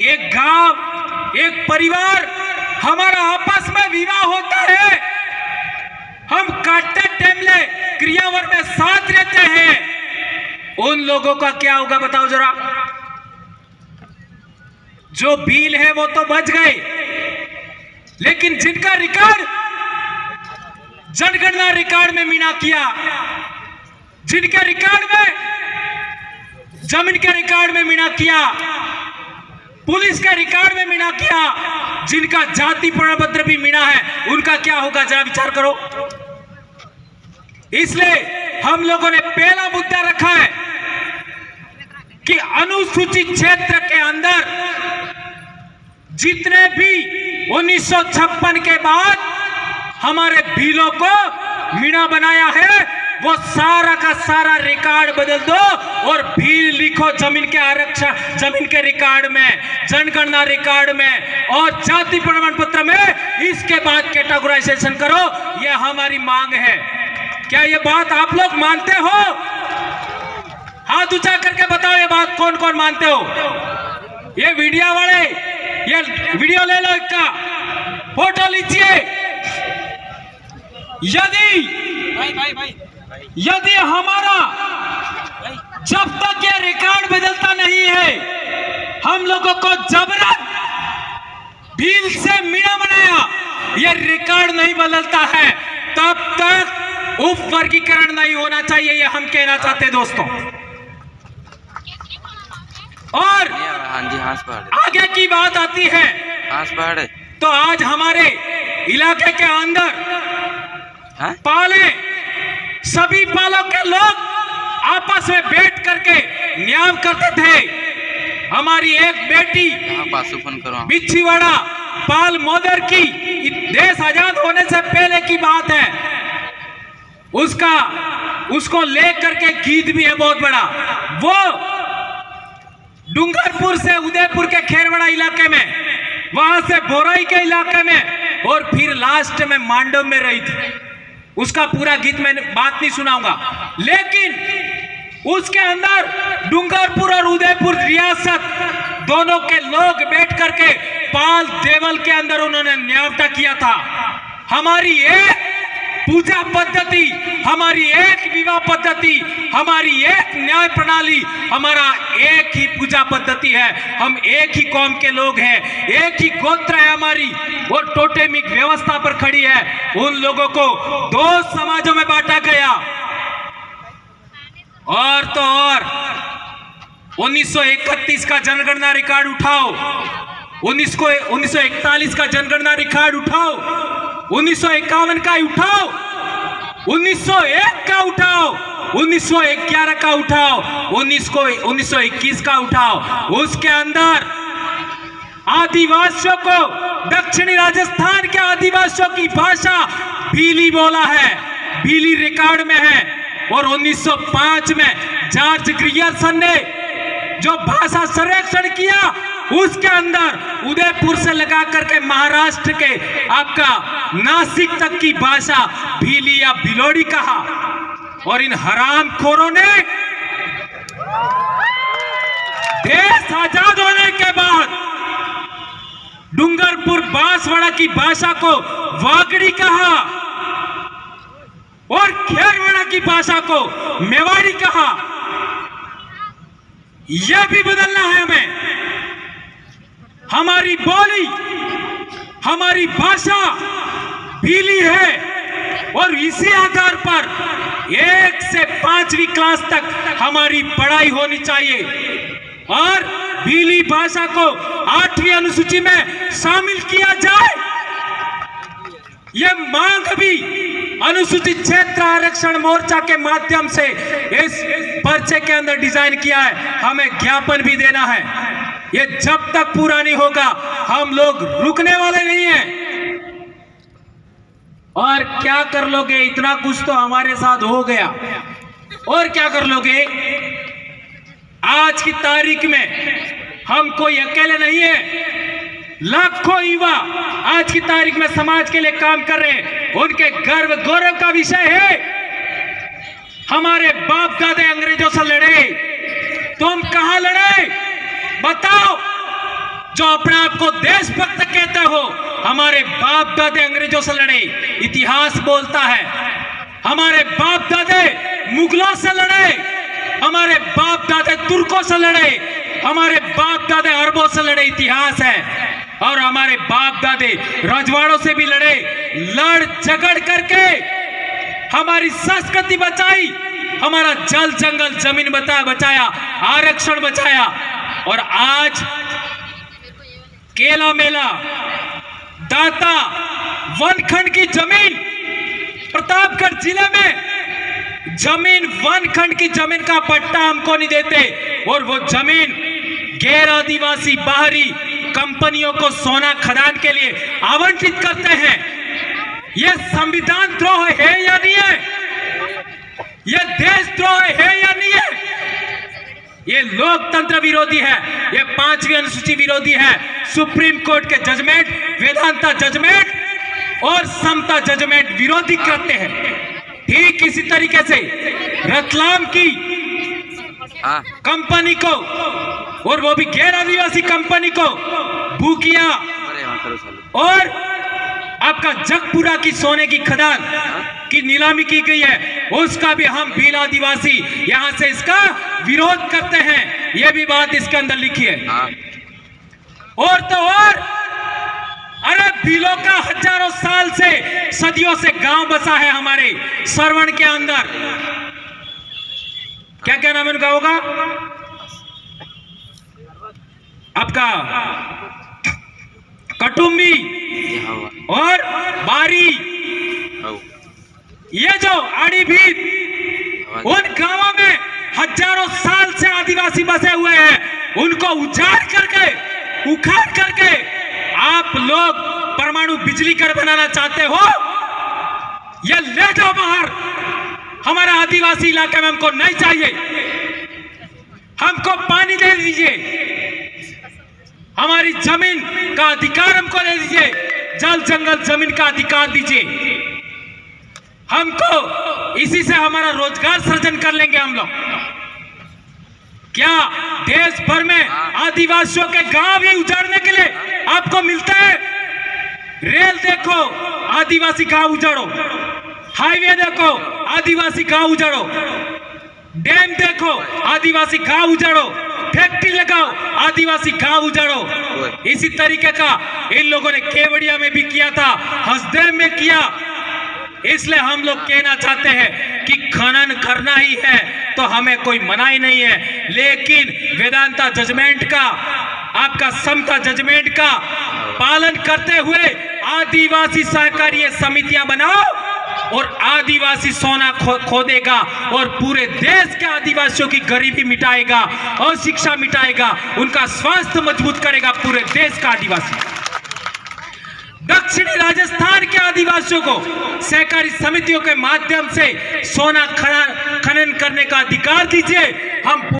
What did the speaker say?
एक गांव, एक परिवार, हमारा आपस में विवाह होता है, हम काटते टेमले क्रियावर में साथ रहते हैं, उन लोगों का क्या होगा बताओ जरा। जो बिल है वो तो बच गए, लेकिन जिनका रिकॉर्ड जनगणना रिकॉर्ड में मीना किया, जिनके रिकॉर्ड में जमीन के रिकॉर्ड में मीना किया, पुलिस के रिकॉर्ड में मीना किया, जिनका जाति प्रमाण पत्र भी मीना है, उनका क्या होगा जरा विचार करो। इसलिए हम लोगों ने पहला मुद्दा रखा है कि अनुसूचित क्षेत्र के अंदर जितने भी 1956 के बाद हमारे बिलों को मीना बनाया है, वो सारा का सारा रिकॉर्ड बदल दो और बिल लिखो जमीन के आरक्षण, जमीन के रिकॉर्ड में, जनगणना रिकॉर्ड में और जाति प्रमाण पत्र में, इसके बाद कैटेगराइजेशन करो। ये हमारी मांग है। क्या ये बात आप लोग मानते हो? हाथ ऊंचा करके बताओ ये बात कौन कौन मानते हो। ये वीडियो वाले, ये वीडियो ले लो, इसका फोटो लीजिए। यदि हमारा जब तक ये रिकॉर्ड बदलता नहीं है, हम लोगों को जबरन बिल से मीना बनाया, ये रिकॉर्ड नहीं बदलता है, तब तक उप वर्गीकरण नहीं होना चाहिए, ये हम कहना चाहते हैं दोस्तों। और आगे की बात आती है तो आज हमारे इलाके के अंदर पाले, सभी पालों के लोग आपस में बैठ करके न्याय करते थे। हमारी एक बेटी बिच्छीवाड़ा पाल मोदर की, देश आजाद होने से पहले की बात है, उसको लेकर के गीत भी है बहुत बड़ा। वो डूंगरपुर से उदयपुर के खेरवाड़ा इलाके में, वहां से बोराई के इलाके में और फिर लास्ट में मांडव में रही थी। उसका पूरा गीत मैं बात नहीं सुनाऊंगा, लेकिन उसके अंदर डूंगरपुर और उदयपुर रियासत दोनों के लोग बैठ करके पाल देवल के अंदर उन्होंने न्यायता किया था। हमारी एक पूजा पद्धति, हमारी एक विवाह पद्धति, हमारी एक न्याय प्रणाली, हमारा एक ही पूजा पद्धति है। हम एक ही कौम के लोग हैं, एक ही गोत्र है हमारी, वो टोटेमिक व्यवस्था पर खड़ी है। उन लोगों को दो समाजों में बांटा गया। और तो और 1931 का जनगणना रिकॉर्ड उठाओ, 1941 का जनगणना रिकॉर्ड उठाओ, 1951 का उठाओ, 1901 का उठाओ, 1911 का उठाओ, 1921 का उठाओ। उसके अंदर आदिवासियों को, दक्षिणी राजस्थान के आदिवासियों की भाषा भीली बोला है, भीली रिकॉर्ड में है। और 1905 में जॉर्ज ग्रियर्सन ने जो भाषा सर्वेक्षण किया, उसके अंदर उदयपुर से लगा करके महाराष्ट्र के आपका नासिक तक की भाषा भीली या भिलोड़ी कहा। और इन हरामखोरों ने देश आजाद होने के बाद डूंगरपुर बांसवाड़ा की भाषा को वागड़ी कहा और खेरवाड़ा की भाषा को मेवाड़ी कहा। यह भी बदलना है हमें। हमारी बोली, हमारी भाषा भीली है और इसी आधार पर 1 से 5वीं क्लास तक हमारी पढ़ाई होनी चाहिए और भीली भाषा को 8वीं अनुसूची में शामिल किया जाए। यह मांग भी अनुसूचित क्षेत्र आरक्षण मोर्चा के माध्यम से इस पर्चे के अंदर डिजाइन किया है। हमें ज्ञापन भी देना है। ये जब तक पूरा नहीं होगा हम लोग रुकने वाले नहीं हैं। और क्या कर लोगे? इतना कुछ तो हमारे साथ हो गया, और क्या कर लोगे? आज की तारीख में हम कोई अकेले नहीं है, लाखों युवा आज की तारीख में समाज के लिए काम कर रहे हैं। उनके गर्व गौरव का विषय है। हमारे बाप दादे अंग्रेजों से लड़े, तुम कहां लड़े बताओ? जो अपने आप को देशभक्त कहते हो, हमारे बाप दादे अंग्रेजों से लड़े, इतिहास बोलता है। हमारे बाप दादे मुगलों से लड़े, हमारे बाप दादे तुर्कों से लड़े, हमारे बाप दादे अरबों से लड़े, इतिहास है। और हमारे बाप दादे रजवाड़ों से भी लड़े, लड़ झगड़ करके हमारी संस्कृति बचाई, हमारा जल जंगल जमीन बचाया, आरक्षण बचाया। और आज केला मेला दाता वनखंड की जमीन, प्रतापगढ़ जिले में जमीन, वनखंड की जमीन का पट्टा हमको नहीं देते, और वो जमीन गैर आदिवासी बाहरी कंपनियों को सोना खदान के लिए आवंटित करते हैं। यह संविधान द्रोह है या नहीं है? यह देशद्रोह है या नहीं है? ये लोकतंत्र विरोधी है, ये 5वीं अनुसूची विरोधी है। सुप्रीम कोर्ट के जजमेंट, वेदांता जजमेंट और समता जजमेंट विरोधी करते हैं। ठीक इसी तरीके से रतलाम की कंपनी को, और वो भी गैर आदिवासी कंपनी को, भूकिया और आपका जगपुरा की सोने की खदान की नीलामी की गई है, उसका भी हम भील आदिवासी यहां से इसका विरोध करते हैं। यह भी बात इसके अंदर लिखी है। और तो और, अरे भीलों का हजारों साल से, सदियों से गांव बसा है हमारे सरवण के अंदर। क्या क्या नाम है उनका? होगा आपका कटुम्बी और बारी, ये जो आड़ी भीत, उन गांवों में हजारों साल से आदिवासी बसे हुए हैं। उनको उजाड़ करके, उखाड़ करके आप लोग परमाणु बिजली घर बनाना चाहते हो? ये ले जाओ बाहर। हमारा आदिवासी इलाके में हमको नहीं चाहिए। हमको पानी दे दीजिए, हमारी जमीन का अधिकार हमको दे दीजिए, जल जंगल जमीन का अधिकार दीजिए हमको। इसी से हमारा रोजगार सृजन कर लेंगे हम लोग। क्या देश भर में आदिवासियों के गांव ही उजाड़ने के लिए आपको मिलता है? रेल देखो, आदिवासी गांव उजाड़ो, हाईवे देखो, आदिवासी गांव उजाड़ो, डैम देखो, आदिवासी गांव उजाड़ो, फैक्ट्री लगाओ, आदिवासी गांव उजाड़ो। इसी तरीके का इन लोगों ने केवड़िया में भी किया था, हसदेव में किया। इसलिए हम लोग कहना चाहते हैं कि खनन करना ही है तो हमें कोई मनाही नहीं है, लेकिन वेदांता जजमेंट का, आपका समता जजमेंट का पालन करते हुए आदिवासी सहकारी समितियां बनाओ, और आदिवासी सोना खोदेगा और पूरे देश के आदिवासियों की गरीबी मिटाएगा और शिक्षा मिटाएगा, उनका स्वास्थ्य मजबूत करेगा पूरे देश का आदिवासी। दक्षिणी राजस्थान के आदिवासियों को सहकारी समितियों के माध्यम से सोना खनन करने का अधिकार दीजिए। हम